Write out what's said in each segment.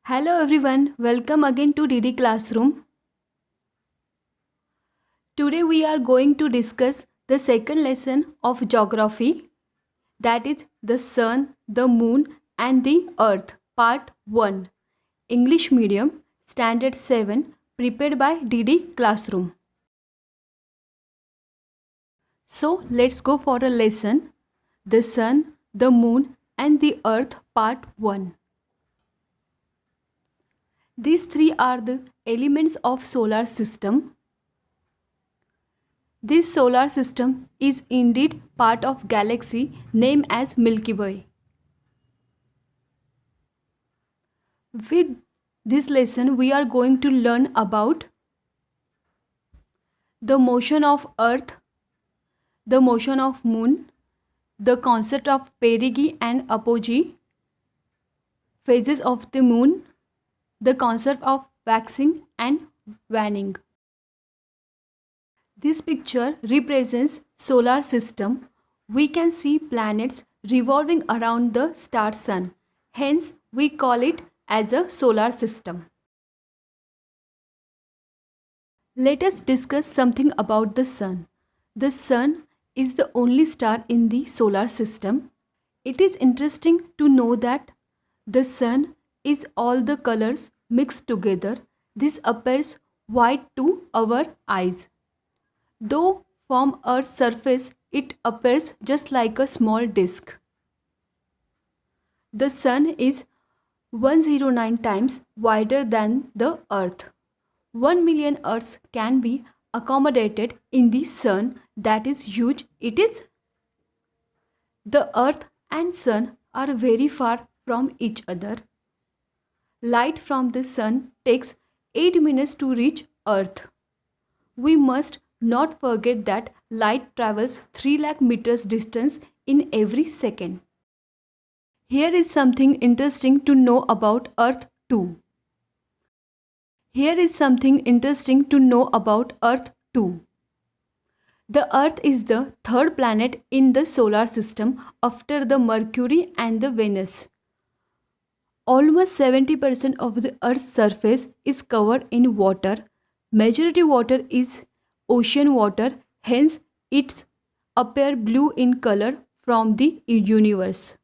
Hello everyone, welcome again to DD Classroom. Today we are going to discuss the second lesson of geography, that is the sun, the moon and the earth, part 1. English medium, standard 7, prepared by DD Classroom. So let's go for a lesson, the sun, the moon and the earth, part 1. These three are the elements of solar system. This solar system is indeed part of galaxy named as Milky Way. With this lesson we are going to learn about the motion of earth, the motion of moon, the concept of perigee and apogee, phases of the moon, the concept of waxing and waning. This picture represents solar system. We can see planets revolving around the star sun. Hence, we call it as a solar system. Let us discuss something about the sun. The sun is the only star in the solar system. It is interesting to know that the sun is all the colors mixed together. This appears white to our eyes. Though from Earth's surface it appears just like a small disk. The sun is 109 times wider than the Earth. 1 million Earths can be accommodated in the sun. That is huge. It is. The Earth and sun are very far from each other. Light from the sun takes 8 minutes to reach Earth. We must not forget that light travels 3 lakh meters distance in every second. Here is something interesting to know about Earth too. Here is something interesting to know about Earth too. The Earth is the third planet in the solar system after the Mercury and the Venus. Almost 70% of the Earth's surface is covered in water. Majority water is ocean water, hence it appears blue in color from the universe.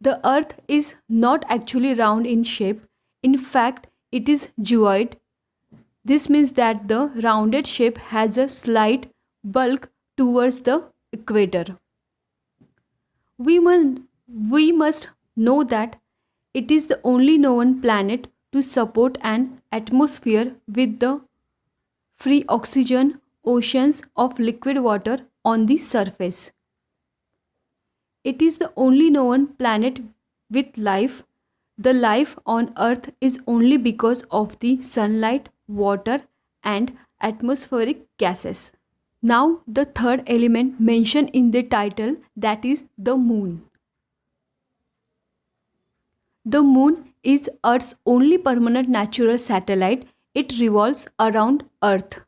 The Earth is not actually round in shape. In fact, it is geoid. This means that the rounded shape has a slight bulk towards the equator. We must know that it is the only known planet to support an atmosphere with the free oxygen, oceans of liquid water on the surface. It is the only known planet with life. The life on Earth is only because of the sunlight, water, and atmospheric gases. Now, the third element mentioned in the title, that is the moon. The moon is Earth's only permanent natural satellite. It revolves around Earth.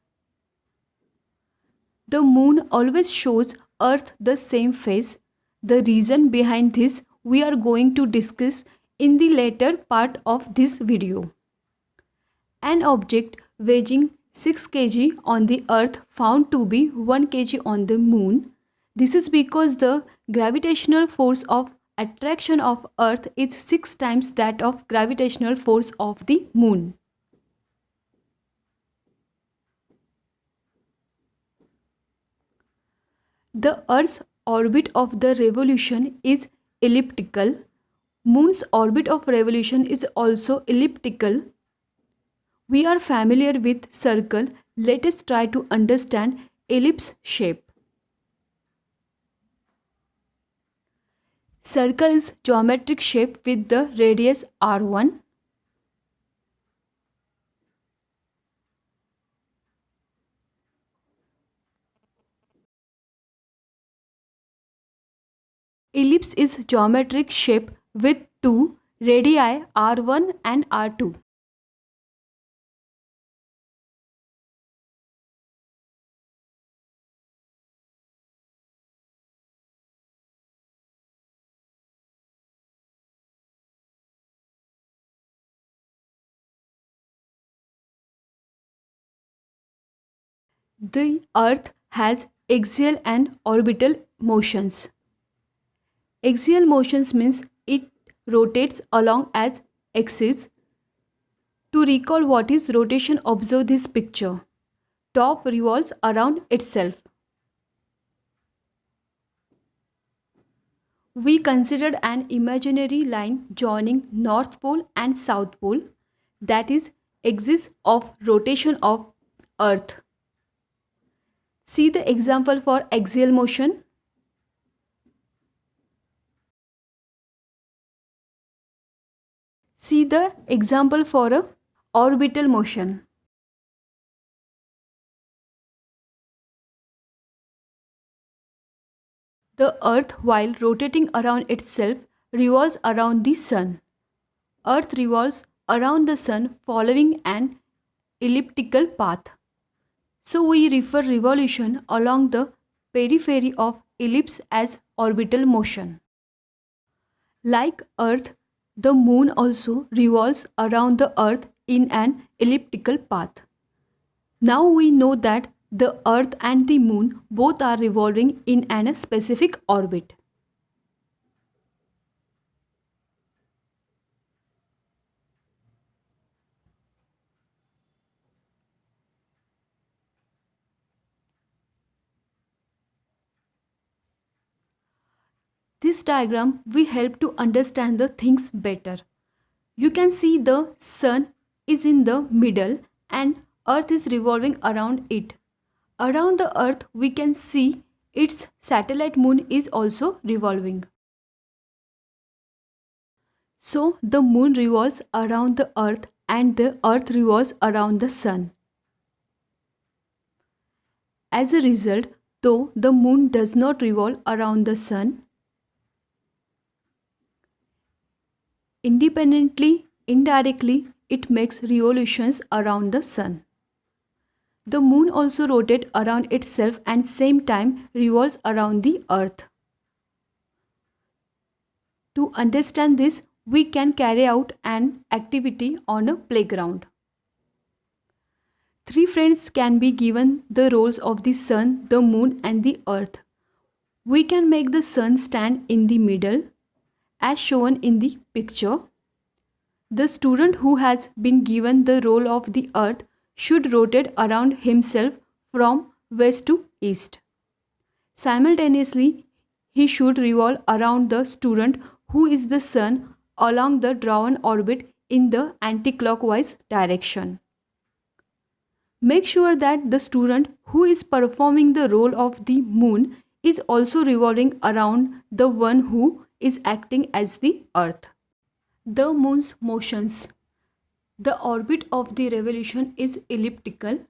The moon always shows Earth the same face. The reason behind this we are going to discuss in the later part of this video. An object weighing 6 kg on the Earth found to be 1 kg on the moon. This is because the gravitational force of attraction of Earth is 6 times that of gravitational force of the moon. The Earth's orbit of the revolution is elliptical. Moon's orbit of revolution is also elliptical. We are familiar with circle. Let us try to understand ellipse shape. Circle is geometric shape with the radius r1. Ellipse is geometric shape with two radii r1 and r2. The Earth has axial and orbital motions. Axial motions means it rotates along as axis. To recall what is rotation, observe this picture. Top revolves around itself. We considered an imaginary line joining North Pole and South Pole, that is axis of rotation of Earth. See the example for axial motion. See the example for a orbital motion. The Earth, while rotating around itself, revolves around the Sun. Earth revolves around the Sun following an elliptical path. So we refer revolution along the periphery of ellipse as orbital motion. Like Earth, the Moon also revolves around the Earth in an elliptical path. Now we know that the Earth and the Moon both are revolving in a specific orbit. This diagram will help to understand the things better. You can see the Sun is in the middle and Earth is revolving around it. Around the Earth we can see its satellite Moon is also revolving. So the Moon revolves around the Earth and the Earth revolves around the Sun. As a result, though the Moon does not revolve around the Sun, independently, indirectly, it makes revolutions around the Sun. The Moon also rotates around itself and same time revolves around the Earth. To understand this, we can carry out an activity on a playground. Three friends can be given the roles of the Sun, the Moon and the Earth. We can make the Sun stand in the middle as shown in the picture. The student who has been given the role of the Earth should rotate around himself from west to east. Simultaneously, he should revolve around the student who is the Sun along the drawn orbit in the anticlockwise direction. Make sure that the student who is performing the role of the Moon is also revolving around the one who is acting as the Earth. The Moon's motions. The orbit of the revolution is elliptical.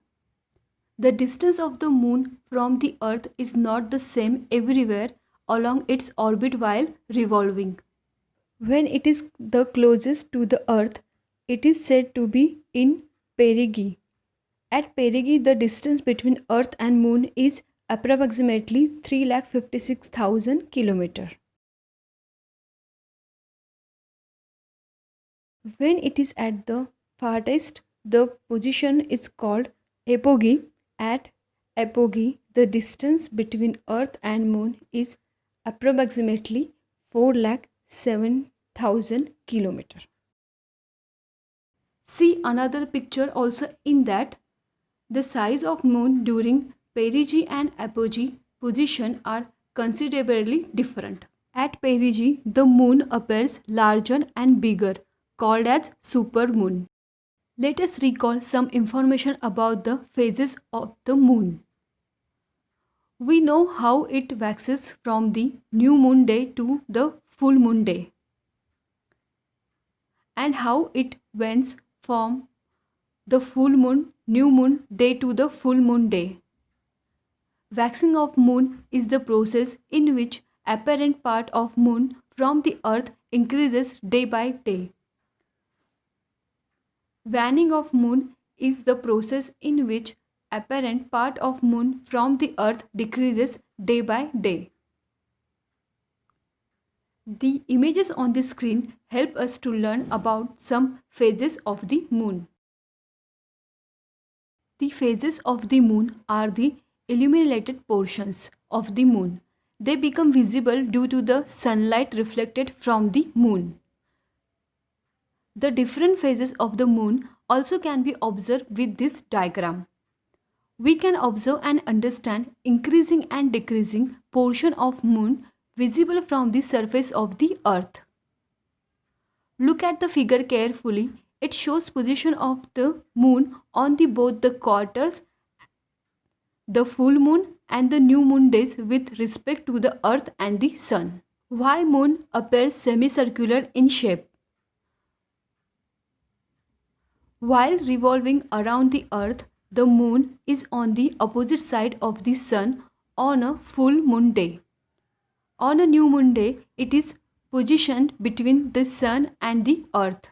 The distance of the Moon from the Earth is not the same everywhere along its orbit while revolving. When it is the closest to the Earth, it is said to be in perigee. At perigee, the distance between Earth and Moon is approximately 3,56,000 km. When it is at the farthest, the position is called apogee. At apogee, the distance between Earth and Moon is approximately 4,07,000 km. See another picture also in that the size of Moon during perigee and apogee position are considerably different. At perigee, the Moon appears larger and bigger, called as supermoon. Let us recall some information about the phases of the Moon. We know how it waxes from the new moon day to the full moon day, and how it wanes from the full moon, new moon day to the full moon day. Waxing of Moon is the process in which apparent part of Moon from the Earth increases day by day. Waning of Moon is the process in which apparent part of Moon from the Earth decreases day by day. The images on the screen help us to learn about some phases of the Moon. The phases of the moon are the illuminated portions of the moon. They become visible due to the sunlight reflected from the moon. The different phases of the moon also can be observed with this diagram. We can observe and understand increasing and decreasing portion of moon visible from the surface of the earth. Look at the figure carefully. It shows position of the moon on both the quarters, the full moon and the new moon days with respect to the earth and the sun. Why moon appears semicircular in shape? While revolving around the earth, the moon is on the opposite side of the sun on a full moon day. On a new moon day, it is positioned between the sun and the earth.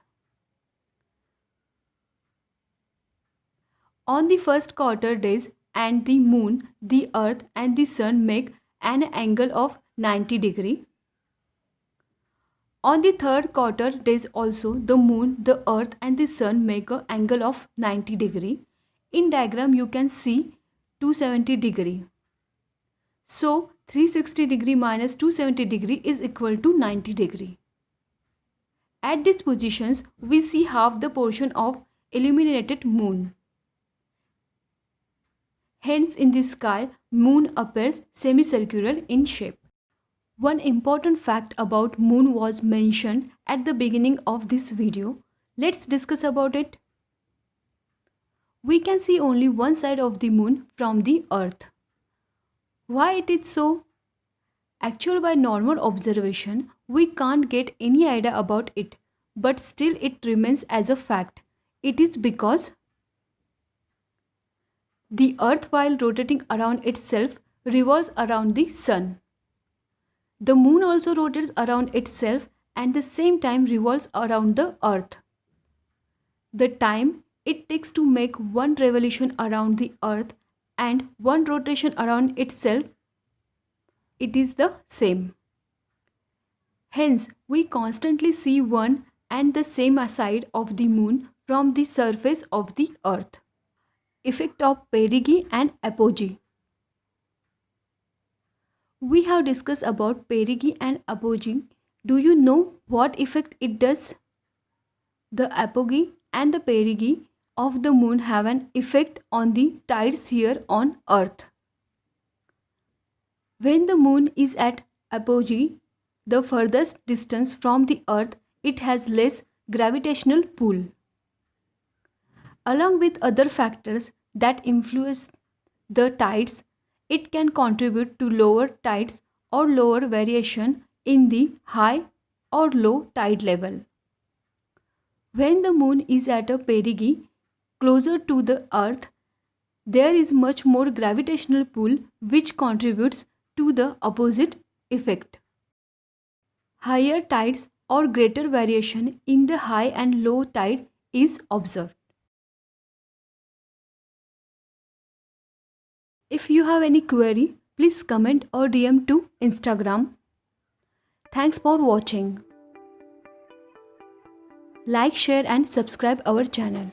On the first quarter days and the moon, the earth and the sun make an angle of 90 degree. On the third quarter days also, the moon, the earth and the sun make an angle of 90 degree. In diagram you can see 270 degree. So 360 degree minus 270 degree is equal to 90 degree. At these positions we see half the portion of illuminated moon. Hence in the sky moon appears semicircular in shape. One important fact about moon was mentioned at the beginning of this video. Let's discuss about it. We can see only one side of the moon from the earth. Why it is so? Actually, by normal observation, we can't get any idea about it, but still it remains as a fact. It is because the earth, while rotating around itself, revolves around the sun. The moon also rotates around itself and at the same time revolves around the earth. The time it takes to make one revolution around the earth and one rotation around itself, it is the same. Hence, we constantly see one and the same side of the moon from the surface of the earth. Effect of perigee and apogee. We have discussed about perigee and apogee. Do you know what effect it does? The apogee and the perigee of the moon have an effect on the tides here on earth. When the moon is at apogee, the furthest distance from the earth, it has less gravitational pull. Along with other factors that influence the tides, it can contribute to lower tides or lower variation in the high or low tide level. When the moon is at a perigee, closer to the earth, there is much more gravitational pull which contributes to the opposite effect. Higher tides or greater variation in the high and low tide is observed. If you have any query, please comment or DM to Instagram. Thanks for watching. Like, share and subscribe our channel.